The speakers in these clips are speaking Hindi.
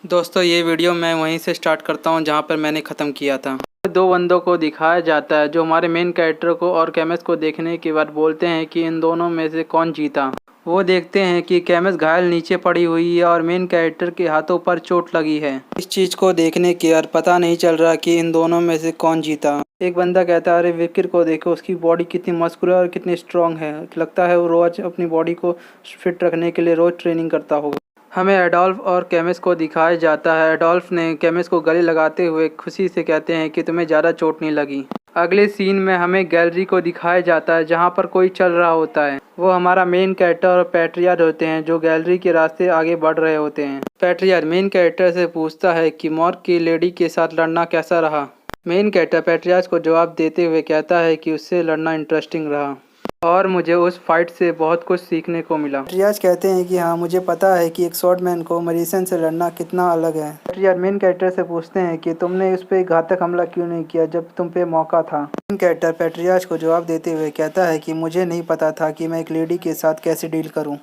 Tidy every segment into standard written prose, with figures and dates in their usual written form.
दोस्तों ये वीडियो मैं वहीं से स्टार्ट करता हूँ जहाँ पर मैंने ख़त्म किया था। दो बंदों को दिखाया जाता है जो हमारे मेन कैरेक्टर को और केमिस्ट को देखने के बाद बोलते हैं कि इन दोनों में से कौन जीता। वो देखते हैं कि केमिस्ट घायल नीचे पड़ी हुई है और मेन कैरेक्टर के हाथों पर चोट लगी है। इस चीज़ को देखने के बाद पता नहीं चल रहा कि इन दोनों में से कौन जीता। एक बंदा कहता है अरे विक्टर को देखो, उसकी बॉडी कितनी मस्कुलर और कितनी स्ट्रांग है, लगता है वो रोज़ अपनी बॉडी को फिट रखने के लिए रोज़ ट्रेनिंग करता होगा। हमें एडोल्फ और केमिस्ट को दिखाया जाता है। एडोल्फ ने केमिस्ट को गले लगाते हुए खुशी से कहते हैं कि तुम्हें ज़्यादा चोट नहीं लगी। अगले सीन में हमें गैलरी को दिखाया जाता है जहां पर कोई चल रहा होता है। वो हमारा मेन कैरेक्टर और पैट्रियार्च होते हैं जो गैलरी के रास्ते आगे बढ़ रहे होते हैं। पैट्रियार्च मेन कैरेक्टर से पूछता है कि मॉर्ग की लेडी के साथ लड़ना कैसा रहा। मेन कैरेक्टर पैट्रियार्च को जवाब देते हुए कहता है कि उससे लड़ना इंटरेस्टिंग रहा और मुझे उस फाइट से बहुत कुछ सीखने को मिला। पैट्रियार्च कहते हैं कि हाँ, मुझे पता है कि एक स्वॉर्डमैन को मैजिशियन से लड़ना कितना अलग है। पैट्रियार्च मेन कैरेक्टर से पूछते हैं कि तुमने उस पर घातक हमला क्यों नहीं किया जब तुम पे मौका था। मेन कैरेक्टर पैट्रियार्च को जवाब देते हुए कहता है कि मुझे नहीं पता था कि मैं एक लेडी के साथ कैसे डील करूँ।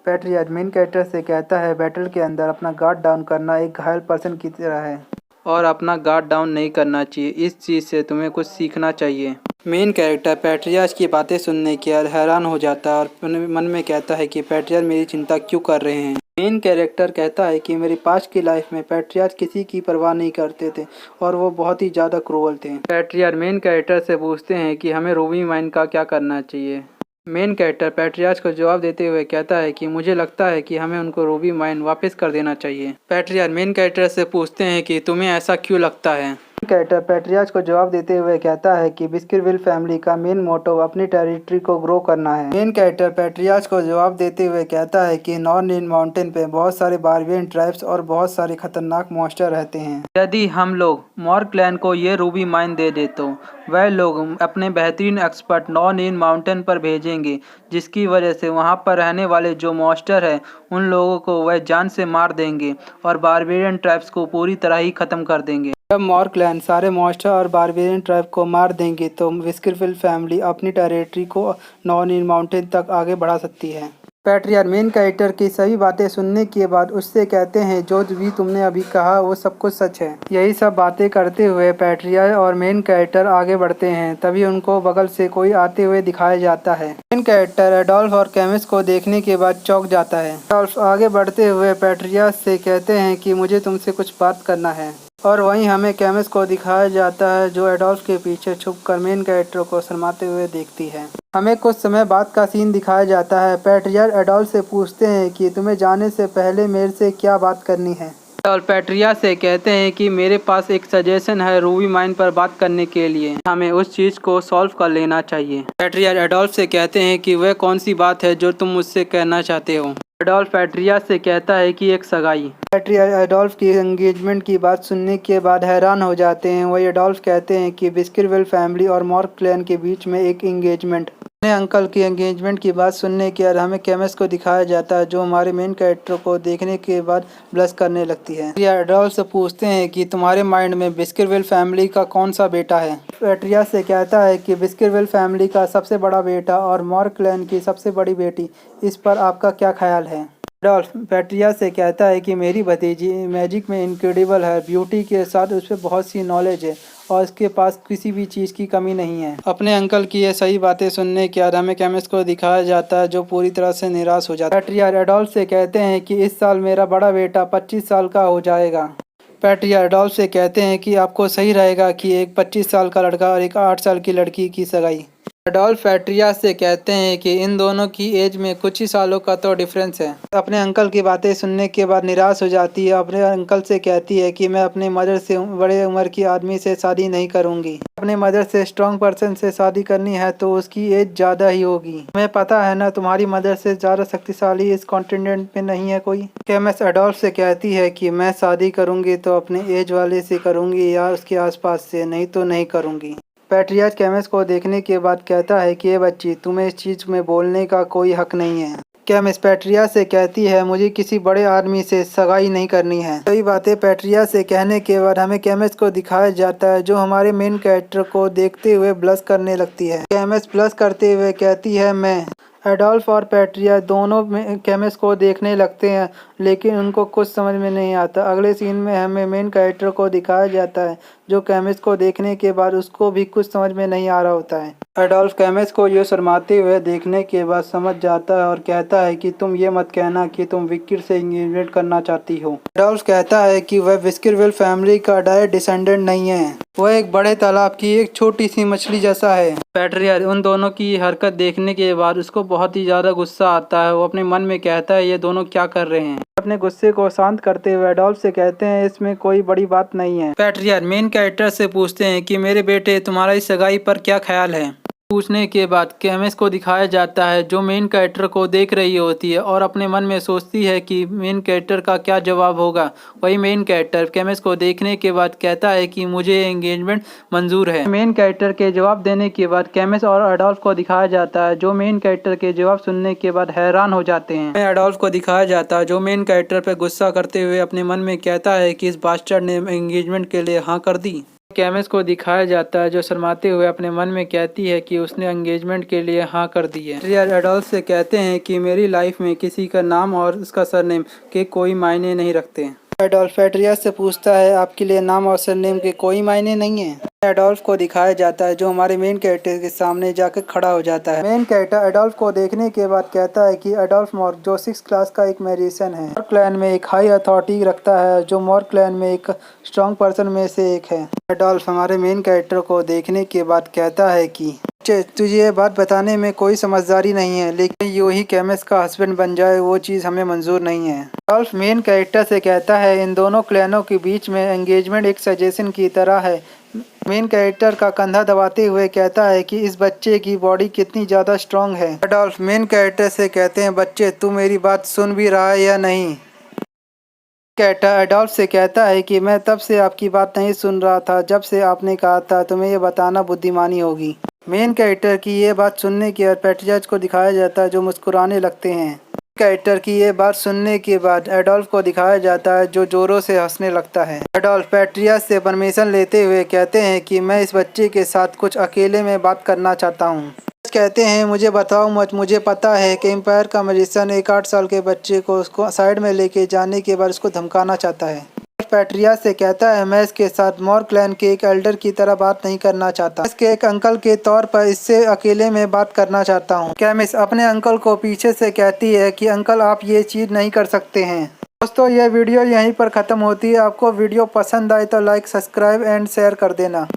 पैट्रियार्च मेन कैरेक्टर से कहता है बैटल के अंदर अपना गार्ड डाउन करना एक घायल पर्सन की तरह है और अपना गार्ड डाउन नहीं करना चाहिए। इस चीज़ से तुम्हें कुछ सीखना चाहिए। मेन कैरेक्टर पैट्रियार्च की बातें सुनने के बाद हैरान हो जाता है और मन में कहता है कि पैट्रियार्च मेरी चिंता क्यों कर रहे हैं। मेन कैरेक्टर कहता है कि मेरी पास्ट की लाइफ में पैट्रियार्च किसी की परवाह नहीं करते थे और वो बहुत ही ज़्यादा क्रूअल थे। पैट्रियार्च मेन कैरेक्टर से पूछते हैं कि हमें रूबी माइन का क्या करना चाहिए। मेन कैरेक्टर पैट्रियार्च को जवाब देते हुए कहता है कि मुझे लगता है कि हमें उनको रूबी माइन वापस कर देना चाहिए। पैट्रियार्च मेन कैरेक्टर से पूछते हैं कि तुम्हें ऐसा क्यों लगता है। कैरेक्टर पैट्रियार्च को जवाब देते हुए कहता है कि बिस्किरविल फैमिली का मेन मोटो अपनी टेरिटरी को ग्रो करना है। मेन कैरेक्टर पैट्रियार्च को जवाब देते हुए कहता है कि नॉर्थ माउंटेन पे बहुत सारे बारबियन ट्राइब्स और बहुत सारे खतरनाक मॉन्स्टर रहते हैं। यदि हम लोग मॉर्ग क्लैन को ये रूबी माइन दे दे तो वह लोग अपने बेहतरीन एक्सपर्ट नॉर्थ माउंटेन पर भेजेंगे, जिसकी वजह से वहाँ पर रहने वाले जो मॉन्स्टर है उन लोगों को वह जान से मार देंगे और बारबियन ट्राइब्स को पूरी तरह ही खत्म कर देंगे। जब मॉर्ग क्लैन सारे मॉन्स्टर और बारबियन ट्राइब को मार देंगे तो बिस्किरविल फैमिली अपनी टेरिटरी को नॉर्थ माउंटेन तक आगे बढ़ा सकती है। पैट्रियार्च मेन कैरेक्टर की सभी बातें सुनने के बाद उससे कहते हैं जो भी तुमने अभी कहा वो सब कुछ सच है। यही सब बातें करते हुए पैट्रियार्च और मेन कैरेक्टर आगे बढ़ते हैं। तभी उनको बगल से कोई आते हुए दिखाया जाता है। मेन कैरेक्टर एडोल्फ और केमिस्ट को देखने के बाद चौंक जाता है। एडोल्फ आगे बढ़ते हुए पैट्रियार्च से कहते हैं कि मुझे तुमसे कुछ बात करना है और वहीं हमें केमिस्ट को दिखाया जाता है जो एडोल्फ के पीछे छुपकर मेन कैरेक्टर को शर्माते हुए देखती है। हमें कुछ समय बाद का सीन दिखाया जाता है। पैट्रियार्च एडोल्फ से पूछते हैं कि तुम्हें जाने से पहले मेरे से क्या बात करनी है। एडोल्फ पैट्रियार्च से कहते हैं कि मेरे पास एक सजेशन है रूबी माइन पर बात करने के लिए, हमें उस चीज़ को सॉल्व कर लेना चाहिए। पैट्रियार्च एडोल्फ से कहते हैं कि वह कौन सी बात है जो तुम मुझसे कहना चाहते हो। एडोल्फ पैट्रियार्च से कहता है कि एक सगाई। पैट्रियार्च एडोल्फ की एंगेजमेंट की बात सुनने के बाद हैरान हो जाते हैं। वही एडोल्फ कहते हैं कि बिस्किरविल फैमिली और मॉर्ग क्लैन के बीच में एक एंगेजमेंट। अपने अंकल की एंगेजमेंट की बात सुनने के बाद हमें केमिस्ट को दिखाया जाता है जो हमारे मेन कैरेक्टर को देखने के बाद ब्लश करने लगती है। एडोल्फ से पूछते हैं कि तुम्हारे माइंड में बिस्किरविल फैमिली का कौन सा बेटा है। पैट्रियार्च से कहता है कि बिस्किरविल फैमिली का सबसे बड़ा बेटा और मॉर्ग क्लैन की सबसे बड़ी बेटी। इस पर आपका क्या ख्याल है। एडोल्फ पैट्रियार्च से कहता है कि मेरी भतीजी मैजिक में इनक्रेडिबल है, ब्यूटी के साथ उस पर बहुत सी नॉलेज है और इसके पास किसी भी चीज़ की कमी नहीं है। अपने अंकल की ये सही बातें सुनने के बाद हमें केमिस्ट को दिखाया जाता है जो पूरी तरह से निराश हो जाता है। पैट्रियार्च एडोल्फ से कहते हैं कि इस साल मेरा बड़ा बेटा 25 साल का हो जाएगा। पैट्रियार्च एडोल्फ से कहते हैं कि आपको सही रहेगा कि एक 25 साल का लड़का और एक 8 साल की लड़की की सगाई। एडोल्फ पैट्रियार्च से कहते हैं कि इन दोनों की एज में कुछ ही सालों का तो डिफरेंस है। अपने अंकल की बातें सुनने के बाद निराश हो जाती है। अपने अंकल से कहती है कि मैं अपने मदर से बड़े उम्र की आदमी से शादी नहीं करूंगी। अपने मदर से स्ट्रॉन्ग पर्सन से शादी करनी है तो उसकी एज ज़्यादा ही होगी। हमें पता है ना, तुम्हारी मदर से ज़्यादा शक्तिशाली इस कॉन्टिनेंट में नहीं है कोई। केमिस्ट एडोल्फ से कहती है कि मैं शादी करूंगी तो अपने एज वाले से करूंगी या उसके आसपास से, नहीं तो नहीं करूंगी। पैट्रियार्च केमिस्ट को देखने के बाद कहता है कि ये बच्ची, तुम्हें इस चीज़ में बोलने का कोई हक नहीं है। केमिस्ट पैट्रियार्च से कहती है मुझे किसी बड़े आदमी से सगाई नहीं करनी है। कई बातें पैट्रियार्च से कहने के बाद हमें केमिस्ट को दिखाया जाता है जो हमारे मेन कैरेक्टर को देखते हुए ब्लश करने लगती है। केमिस्ट ब्लश करते हुए कहती है मैं। एडोल्फ और पैट्रिया दोनों केमिस्ट को देखने लगते हैं, लेकिन उनको कुछ समझ में नहीं आता। अगले सीन में हमें मेन कैरेक्टर को दिखाया जाता है, जो केमिस्ट को देखने के बाद उसको भी कुछ समझ में नहीं आ रहा होता है। एडोल्फ केमिस्ट को ये शर्माते हुए देखने के बाद समझ जाता है और कहता है कि तुम ये मत कहना कि तुम विक्टर से एंगेजमेंट करना चाहती हो। एडोल्फ कहता है कि वह विस्करविल फैमिली का डायरेक्ट डिसेंडेंट नहीं है, वह एक बड़े तालाब की एक छोटी सी मछली जैसा है। पैट्रिया उन दोनों की हरकत देखने के बाद उसको बहुत ही ज़्यादा गुस्सा आता है। वो अपने मन में कहता है ये दोनों क्या कर रहे हैं। अपने गुस्से को शांत करते हुए एडोल्फ से कहते हैं इसमें कोई बड़ी बात नहीं है। पैट्रिया मेन कैरेक्टर से पूछते हैं कि मेरे बेटे तुम्हारा इस सगाई पर क्या ख्याल है। पूछने के बाद केमिस्ट को दिखाया जाता है, जो मेन कैरेक्टर को देख रही होती है और अपने मन में सोचती है कि मेन कैरेक्टर का क्या जवाब होगा। वही मेन कैरेक्टर केमिस्ट को देखने के बाद कहता है कि मुझे एंगेजमेंट मंजूर है। मेन कैरेक्टर के जवाब देने के बाद केमिस्ट और एडोल्फ को दिखाया जाता है, जो मेन कैरेक्टर के जवाब सुनने के बाद हैरान हो जाते हैं। एडोल्फ को दिखाया जाता है, जो मेन कैरेक्टर पर गुस्सा करते हुए अपने मन में कहता है कि इस बास्टर्ड ने एंगेजमेंट के लिए हाँ कर दी। केमिस्ट को दिखाया जाता है, जो शर्माते हुए अपने मन में कहती है कि उसने एंगेजमेंट के लिए हाँ कर दी है। रियल एडोल्फ से कहते हैं कि मेरी लाइफ में किसी का नाम और उसका सरनेम के कोई मायने नहीं रखते। एडोल्फ पैट्रिया से पूछता है आपके लिए नाम और सरनेम के कोई मायने नहीं है। एडोल्फ को दिखाया जाता है, जो हमारे मेन कैरेक्टर के सामने जाकर खड़ा हो जाता है। मेन कैरेक्टर एडोल्फ को देखने के बाद कहता है कि एडोल्फ मॉर्क जो 6th क्लास का एक मैजिशियन है, मॉर्क क्लैन में एक हाई अथॉरिटी रखता है, जो मॉर्क क्लैन में एक स्ट्रॉन्ग पर्सन में से एक है। एडोल्फ हमारे मेन कैरेक्टर को देखने के बाद कहता है कि तुझे ये बात बताने में कोई समझदारी नहीं है, लेकिन यूं ही केमिस्ट का हस्बैंड बन जाए वो चीज़ हमें मंजूर नहीं है। एडोल्फ मेन कैरेक्टर से कहता है इन दोनों क्लैनों के बीच में एंगेजमेंट एक सजेशन की तरह है। मेन कैरेक्टर का कंधा दबाते हुए कहता है कि इस बच्चे की बॉडी कितनी ज़्यादा स्ट्रॉन्ग है। एडोल्फ मेन कैरेक्टर से कहते हैं बच्चे तू मेरी बात सुन भी रहा है या नहीं। कैरेक्टर एडोल्फ से कहता है कि मैं तब से आपकी बात नहीं सुन रहा था जब से आपने कहा था तुम्हें ये बताना बुद्धिमानी होगी। मेन कैरेक्टर की ये बात सुनने के बाद पैट्रिया को दिखाया जाता है, जो मुस्कुराने लगते हैं। कैरेक्टर की ये बात सुनने के बाद एडोल्फ को दिखाया जाता है, जो जोरों से हंसने लगता है। एडोल्फ पैट्रिया से परमिशन लेते हुए कहते हैं कि मैं इस बच्चे के साथ कुछ अकेले में बात करना चाहता हूँ। कहते हैं मुझे बताओ मत, मुझे पता है कि एम्पायर का मैजिशियन एक 8 साल के बच्चे को उसको साइड में लेके जाने के बाद उसको धमकाना चाहता है। पैट्रिया से कहता है मैं इसके साथ मॉर्क क्लैन के एक एल्डर की तरह बात नहीं करना चाहता, इसके एक अंकल के तौर पर इससे अकेले में बात करना चाहता हूँ। केमिस्ट अपने अंकल को पीछे से कहती है कि अंकल आप ये चीज़ नहीं कर सकते हैं। दोस्तों ये वीडियो यहीं पर ख़त्म होती है। आपको वीडियो पसंद आए तो लाइक, सब्सक्राइब एंड शेयर कर देना।